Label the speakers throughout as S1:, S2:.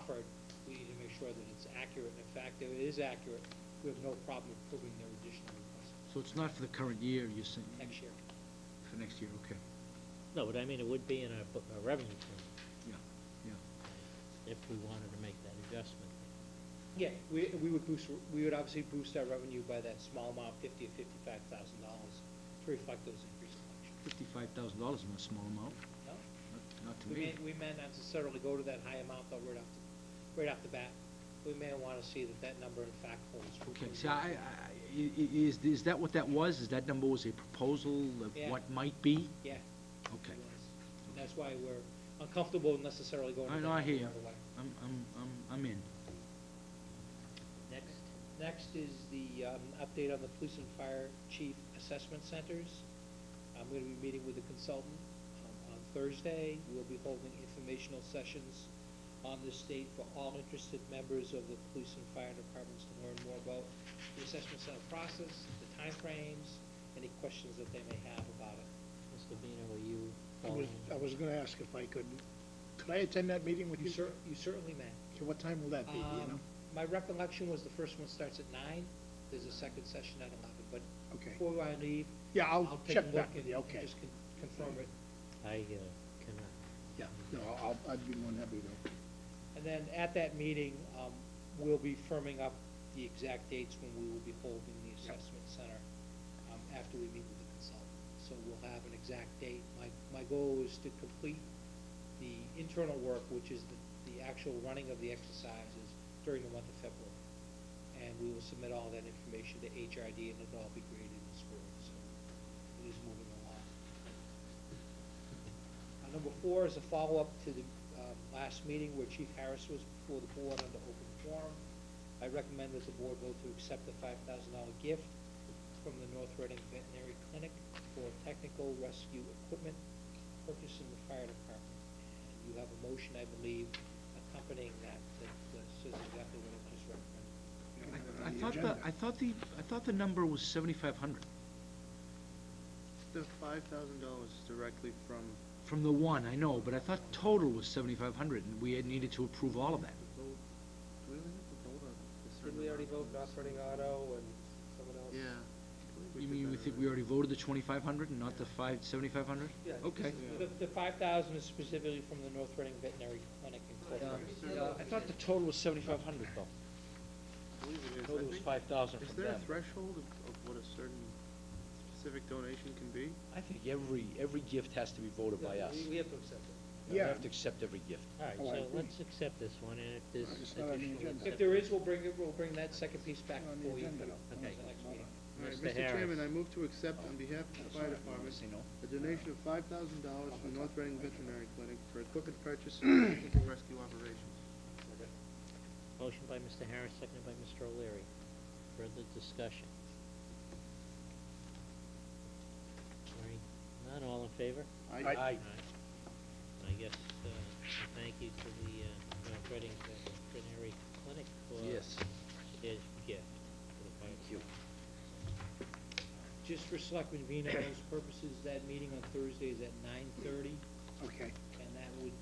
S1: offered, we need to make sure that it's accurate. In fact, if it is accurate, we have no problem approving their additional request
S2: So it's not for the current year, you're saying?
S1: next year.
S2: For next year, okay.
S3: No, but I mean, it would be in our revenue stream
S2: Yeah, yeah.
S3: if we wanted to make that adjustment.
S1: Yeah, we would obviously boost our revenue by that small amount, $50,000 or $55,000, to reflect those increased collections.
S2: $55,000 is not a small amount,
S1: No?
S2: not to me.
S1: We may not necessarily go to that high amount, though, right off the bat. We may want to see that number in fact holds true.
S2: Okay, so is that what that was? Is that number was a proposal of
S1: Yeah.
S2: what might be?
S1: Yeah.
S2: Okay.
S1: It was. And that's why we're uncomfortable necessarily going to
S2: I
S1: that
S2: know, I
S1: number
S2: hear you.
S1: right away.
S2: I'm in.
S1: Next is the update on the police and fire chief assessment centers. I'm going to be meeting with the consultant on Thursday. We'll be holding informational sessions on this date for all interested members of the police and fire departments to learn more about the assessment center process, the timeframes, any questions that they may have about it.
S3: Mr. Vino, are you
S4: I
S3: following?
S4: was gonna ask if I could I attend that meeting with you?
S1: You certainly may.
S4: Okay, what time will that be, do you know?
S1: My recollection was the first one starts at 9. There's a second session at 11, but
S4: Okay.
S1: before I leave,
S4: Yeah, I'll
S1: take
S4: check
S1: a look
S4: back with
S1: and
S4: you, okay.
S1: just confirm it.
S3: I cannot.
S4: Yeah, no, I'd be more than happy to.
S1: And then at that meeting, we'll be firming up the exact dates when we will be holding the assessment center after we meet with the consultant. So we'll have an exact date. My goal is to complete the internal work, which is the actual running of the exercises during the month of February. And we will submit all that information to HRD, and it'll all be graded and scored. So it is moving along. Number 4 is a follow-up to the last meeting where Chief Harris was before the board under open forum. I recommend that the board vote to accept the $5,000 gift from the North Reading Veterinary Clinic for technical rescue equipment purchased in the fire department. And you have a motion, I believe, accompanying that says exactly what I just recommended.
S2: I thought the number was 7,500
S5: The $5,000 directly
S2: from the one. I know, but I thought total was 7,500, and we had needed to approve all of that.
S5: Do we really have to vote on this?
S1: Didn't we already vote North Reading Auto and someone else?
S5: Yeah.
S2: You mean we think we already voted the 2,500 and not the 7,500?
S1: Yeah.
S2: Okay.
S1: The 5,000 is specifically from the North Reading Veterinary Clinic Incorporated.
S2: I thought the total was 7,500 though.
S5: I believe it is.
S2: Total was 5,000
S5: Is
S2: from
S5: there a
S2: them.
S5: threshold of what a certain specific donation can be?
S6: I think every gift has to be voted by us.
S1: We have to accept it.
S6: We
S4: Yeah.
S6: have to accept every gift.
S3: All right,
S4: Oh, I
S3: so
S4: agree.
S3: let's accept this one, and if there's
S4: It's not on the
S3: additional...
S4: agenda.
S1: If there is, we'll bring that second piece back
S4: On the
S1: before you
S4: agenda.
S1: for the
S3: Okay.
S1: next meeting.
S5: All right,
S3: Mr.
S5: Mr. Chairman,
S3: Harris.
S5: I move to accept on behalf of the fire department
S6: Say no?
S5: a donation of $5,000 from North Reading Veterinary Clinic for equipment purchase and technical rescue operations.
S3: Motion by Mr. Harris, seconded by Mr. O'Leary. Further discussion? Hearing none, all in favor?
S4: Aye.
S6: Aye.
S3: I guess, thank you to the North Reading Veterinary Clinic for
S6: Yes.
S3: his gift for the fire.
S6: Thank you.
S1: Just for Selectman Vino's purposes, that meeting on Thursday is at 9:30,
S4: Okay.
S1: and that would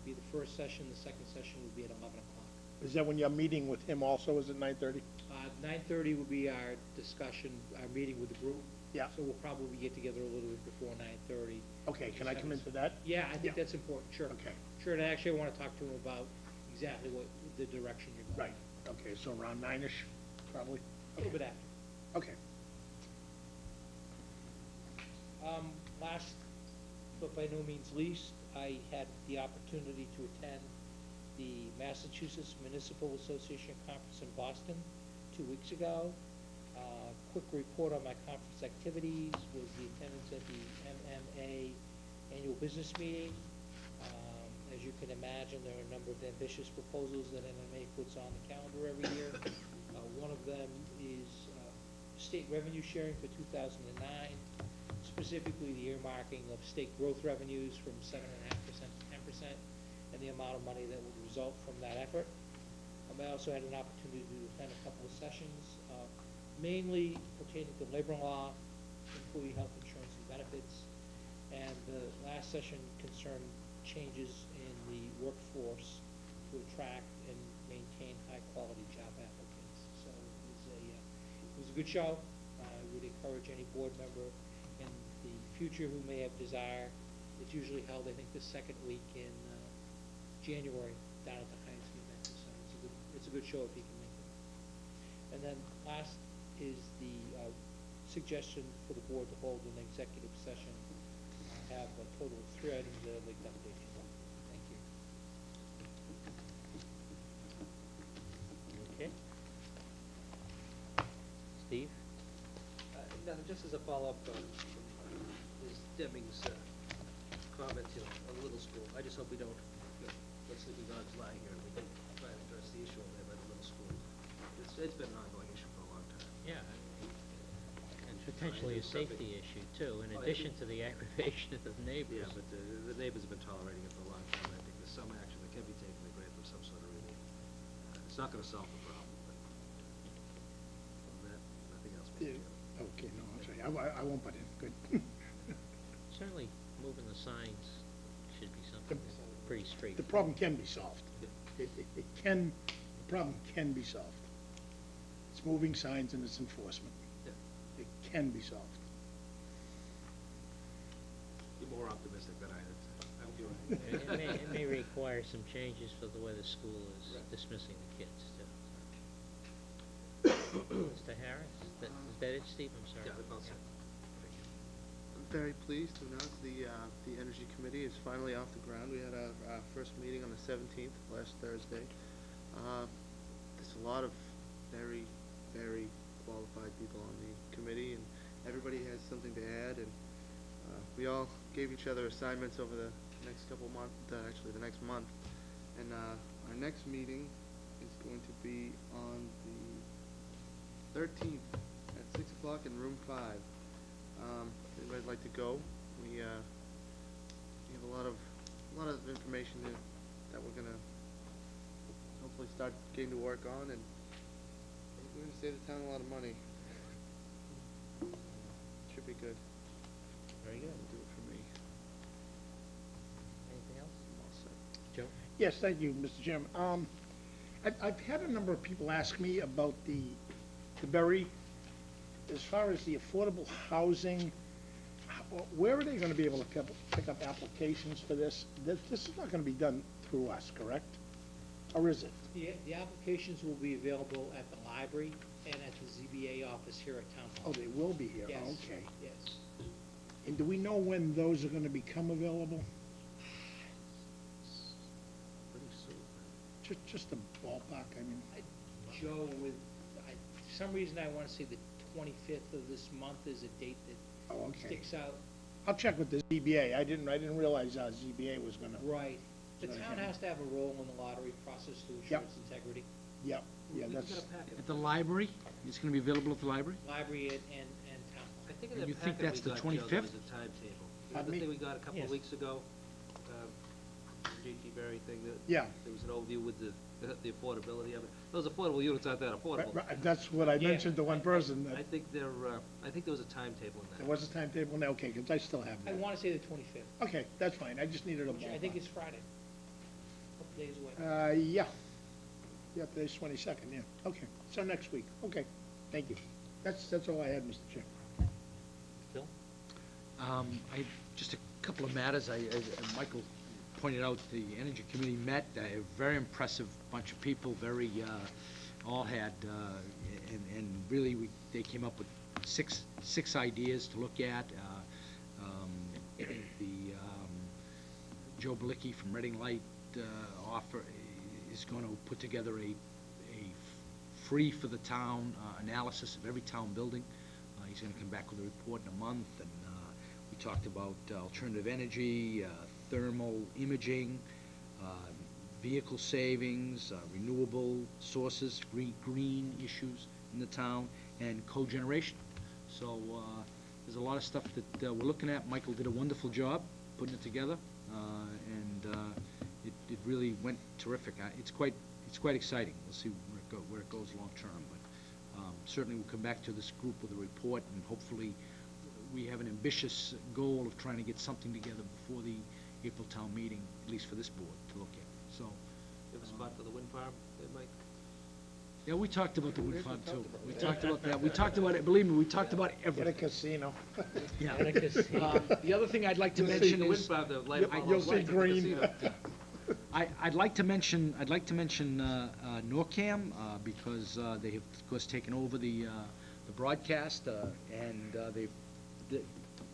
S1: be the first session. The second session would be at 11 o'clock.
S4: Is that when you're meeting with him also, is it 9:30?
S1: 9:30 will be our discussion, our meeting with the group.
S4: Yeah.
S1: So we'll probably get together a little bit before 9:30.
S4: Okay, can I come into that?
S1: Yeah, I think
S4: Yeah.
S1: that's important, sure.
S4: Okay.
S1: Sure, and actually I want to talk to him about exactly what the direction you're going.
S4: Right, okay, so around 9-ish, probably?
S1: A little bit after.
S4: Okay.
S1: Last, but by no means least, I had the opportunity to attend the Massachusetts Municipal Association Conference in Boston 2 weeks ago. Quick report on my conference activities was the attendance at the MMA annual business meeting. As you can imagine, there are a number of ambitious proposals that MMA puts on the calendar every year. One of them is state revenue sharing for 2009, specifically the earmarking of state growth revenues from 7.5% to 10%, and the amount of money that would result from that effort. I also had an opportunity to attend a couple of sessions, mainly pertaining to labor law, employee health insurance and benefits, and the last session concerned changes in the workforce to attract and good show. I would encourage any board member in the future who may have desire. It's usually held, I think, the second week in January down at the Heinz Convention Center. It's a good show if you can make it. And then last is the suggestion for the board to hold an executive session. I have a total of 3 items that I'd like to update you on. Thank you.
S3: Okay. Steve?
S7: Nothing, just as a follow-up, is Deming's comments, on the little school. I just hope we don't, let sleeping dogs lie here, and we don't try and address the issue over there by the little school. It's been an ongoing issue for a long time.
S3: Yeah. And potentially a safety issue too, in
S7: Oh, yeah.
S3: addition to the aggravation of the neighbors.
S7: Yeah, but the neighbors have been tolerating it for a long time. I think there's some action that can be taken to grant them some sort of relief. It's not gonna solve the problem, but other than that, nothing else, Mr.
S4: Yeah.
S7: Chairman.
S4: Okay, no, I'm sorry, I won't butt in, good.
S3: Certainly, moving the signs should be something pretty
S4: The
S3: straightforward.
S4: problem can be solved. It can, the problem can be solved. It's moving signs and it's enforcement.
S7: Yeah.
S4: It can be solved.
S7: You're more optimistic than I am. I hope you're right.
S3: It may require some changes for the way the school is
S7: Right.
S3: dismissing the kids too. Mr. Harris, is that it, Steve? I'm sorry.
S7: Yeah, well said.
S5: I'm very pleased to announce the Energy Committee is finally off the ground. We had our first meeting on the 17th, last Thursday. There's a lot of very, very qualified people on the committee, and everybody has something to add, and we all gave each other assignments over the next couple months, actually the next month. And our next meeting is going to be on the 13th at 6 o'clock in room 5. Anybody'd like to go? We have a lot of information that we're gonna hopefully start getting to work on, and we're gonna save the town a lot of money. Should be good.
S3: Very good.
S4: That'll do it for me.
S3: Anything else?
S4: I'm all set.
S3: Joe?
S4: Yes, thank you, Mr. Chairman. I've had a number of people ask me about the Berry, as far as the affordable housing, where are they gonna be able to pick up applications for this? This is not gonna be done through us, correct? Or is it?
S1: The applications will be available at the library and at the ZBA office here at Town
S4: Oh,
S1: Hall.
S4: they will be here,
S1: Yes,
S4: okay.
S1: yes.
S4: And do we know when those are gonna become available?
S7: Pretty soon.
S4: Just a ballpark, I mean.
S1: Joe, for some reason I wanna say the 25th of this month is a date that
S4: Oh, okay.
S1: sticks out.
S4: I'll check with the ZBA. I didn't realize ZBA was gonna.
S1: Right. The
S4: Okay.
S1: town has to have a role in the lottery process to ensure
S4: Yep.
S1: its integrity.
S4: Yep, yeah,
S7: We
S4: that's,
S7: got a packet.
S2: At the library? It's gonna be available at the library?
S1: Library and town hall.
S7: I think in
S2: And
S7: that
S2: you think
S7: packet
S2: that's
S7: we
S2: the
S7: got, Joe,
S2: 25th?
S7: there was a timetable. You know
S4: Pardon
S7: the
S4: me?
S7: thing we got a couple
S3: Yes.
S7: of weeks ago, J.T. Berry thing,
S4: yeah.
S7: there was an overview with the affordability of it. Those affordable units aren't that affordable.
S4: Right, that's what I
S1: Yeah.
S4: mentioned to one person,
S7: I
S4: that
S7: think there was a timetable in that.
S4: there was a timetable now, okay, because I still have
S1: I
S4: that.
S1: wanna say the 25th,
S4: Okay, that's fine, I just needed a
S1: which I think
S4: ballpark.
S1: is Friday. Couple days away.
S4: Yeah. Yeah, today's 22nd, yeah, okay, so next week, okay, thank you. That's all I had, Mr. Chair.
S3: Phil?
S2: Just a couple of matters. Michael pointed out, the Energy Committee met, a very impressive bunch of people, all had, and really, they came up with six ideas to look at. Joe Balicki from Reading Light is going to put together a free for the town analysis of every town building. He's going to come back with a report in a month, and we talked about alternative energy, thermal imaging, vehicle savings, renewable sources, green issues in the town, and cogeneration. So there's a lot of stuff that we're looking at. Michael did a wonderful job putting it together, and it really went terrific. It's quite exciting. We'll see where it goes long term, but certainly we'll come back to this group with a report, and hopefully we have an ambitious goal of trying to get something together before the April town meeting, at least for this board to look at. So
S7: You have a spot for the wind farm, there, Mike?
S2: Yeah, we talked about the
S5: We
S2: wind
S5: actually
S2: farm too.
S5: talked about
S2: We
S5: that.
S2: talked about that. We talked about it, believe me, we talked about
S4: Get a
S2: everything.
S4: casino.
S2: Yeah.
S3: And a casino.
S2: The other thing I'd like to
S4: You'll see
S2: mention
S7: The wind
S2: is,
S7: farm, the light up all
S4: You'll
S7: those
S4: see
S7: lights at the
S4: green.
S7: casino.
S2: I'd like to mention NORCAM, because they have, of course, taken over the broadcast, and they've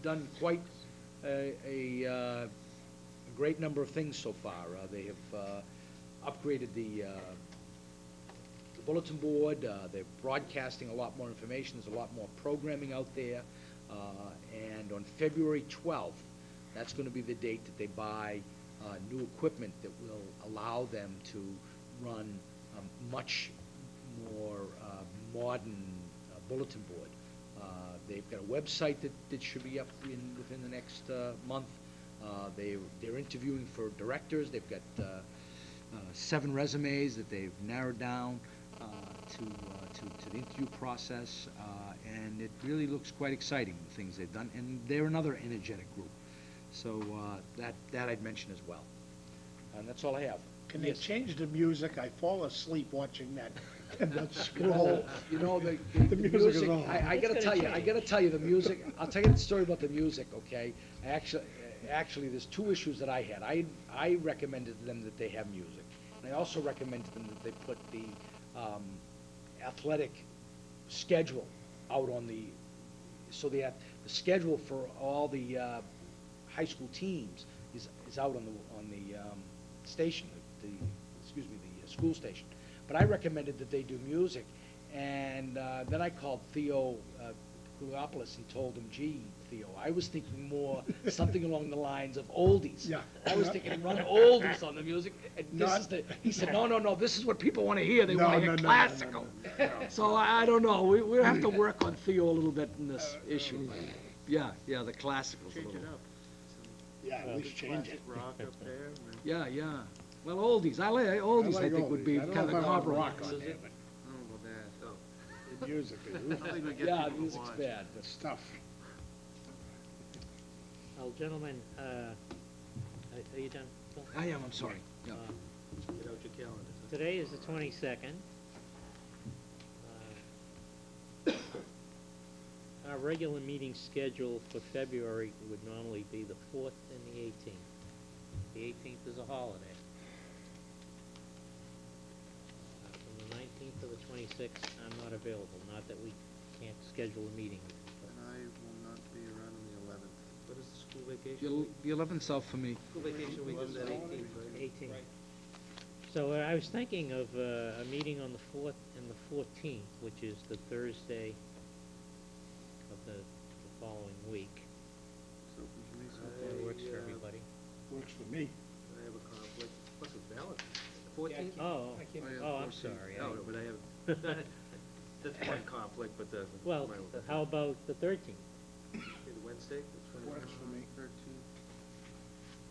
S2: done quite a great number of things so far. They have upgraded the bulletin board, they're broadcasting a lot more information, there's a lot more programming out there, and on February 12th, that's gonna be the date that they buy new equipment that will allow them to run much more modern bulletin board. They've got a website that should be up within the next month. They're interviewing for directors. They've got 7 resumes that they've narrowed down to the interview process, and it really looks quite exciting, the things they've done, and they're another energetic group. So that I'd mention as well. And that's all I have.
S4: Can they
S2: Yes.
S4: change the music? I fall asleep watching that scroll.
S2: You know, the
S4: The music is on.
S2: I gotta
S3: It's
S2: tell
S3: gonna
S2: you, the music, I'll tell you the story about the music, okay? Actually, there's 2 issues that I had. I recommended to them that they have music. And I also recommended to them that they put the athletic schedule out on so the schedule for all the high school teams is out on the station, the school station. But I recommended that they do music, and then I called Theo Kouliopoulos and told him, gee, Theo, I was thinking more something along the lines of oldies.
S4: Yeah.
S2: I was thinking run oldies on the music, and
S4: Not-
S2: he said, no, this is what people want to hear, they
S4: No,
S2: want to
S4: no,
S2: hear
S4: no, no,
S2: classical.
S4: no.
S2: So I don't know, we have to work on Theo a little bit in this issue. Yeah, the classicals a
S5: Change
S2: little.
S5: it up.
S4: Yeah, at least change it.
S5: Classic rock up there. and-
S2: Yeah. Well, oldies, oldies I think would be
S4: I don't
S2: kind
S4: know
S2: of
S4: if I want
S2: comparable.
S4: rock on there, but
S5: I don't know about that.
S7: Oh,
S4: the music
S5: I
S4: is,
S5: don't think we get
S2: Yeah,
S5: people to
S2: music's
S5: watch.
S2: bad,
S4: the stuff.
S3: Well, gentlemen, are you done, Phil?
S2: I am, I'm sorry. Yeah.
S7: get out your calendars. huh?
S3: Today is the 22nd. Our regular meeting schedule for February would normally be the 4th and the 18th. The 18th is a holiday. From the 19th to the 26th, I'm not available, not that we can't schedule a meeting.
S5: And I will not be around on the 11th.
S7: What is the school vacation?
S2: The 11th's out for me.
S7: School vacation week is that 18th, right?
S3: 18th. So I was thinking of a meeting on the 4th and the 14th, which is the Thursday of the following week.
S5: It's open for me, so
S3: If that works for
S7: Yeah.
S3: everybody.
S4: Works for me.
S7: I have a conflict, plus it's Valentine's Day. The 14th?
S3: Oh,
S5: I have
S3: oh, I'm
S5: 14th.
S3: sorry.
S7: No, but I have, that's one conflict, but the.
S3: Well, how about the 13th?
S7: The Wednesday, the 20th?
S4: Works for me.
S5: 13th.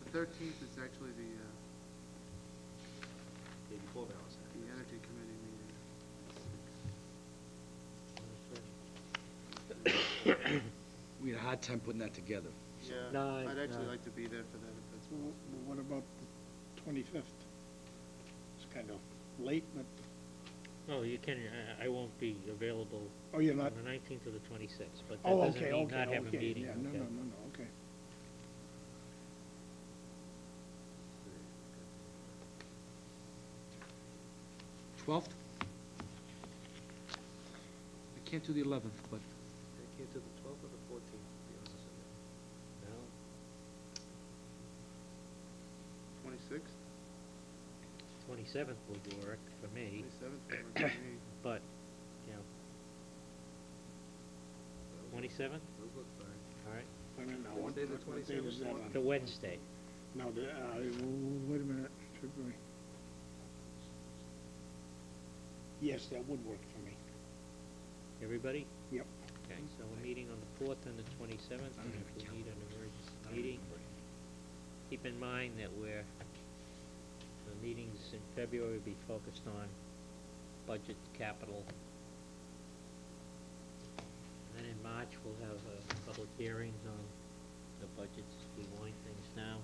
S5: The 13th is actually the
S7: Day before Valentine's.
S5: the energy committee meeting.
S2: We had a hard time putting that together.
S5: Yeah,
S3: No,
S5: I'd actually
S3: no.
S5: like to be there for that if that's
S4: Well,
S5: possible.
S4: what about the 25th? It's kind of late, but,
S3: Oh, you can, I won't be available
S4: oh, you're
S3: on
S4: not,
S3: the 19th or the 26th, but that
S4: oh,
S3: doesn't
S4: okay,
S3: mean
S4: okay,
S3: not have a
S4: okay.
S3: meeting,
S4: Yeah, no,
S3: okay?
S4: no, okay.
S2: Twelfth? I can't do the 11th, but
S7: I can't do the 12th or the 14th, to be honest with you.
S3: No,
S5: 26th?
S3: 27th would work for me,
S5: 27th would work for me.
S3: but, you know, 27th,
S7: Those look fine.
S3: all right,
S4: I don't know, what
S7: Wednesday the
S4: what date is that
S7: 27th?
S4: on?
S3: the Wednesday.
S4: No, wait a minute, February. Yes, that would work for me.
S3: Everybody?
S4: Yep.
S3: Okay, so we're meeting on the 4th and the 27th, and if we need an emergency meeting, keep in mind that the meetings in February will be focused on budget, capital. And then in March, we'll have public hearings on the budgets, we wind things down.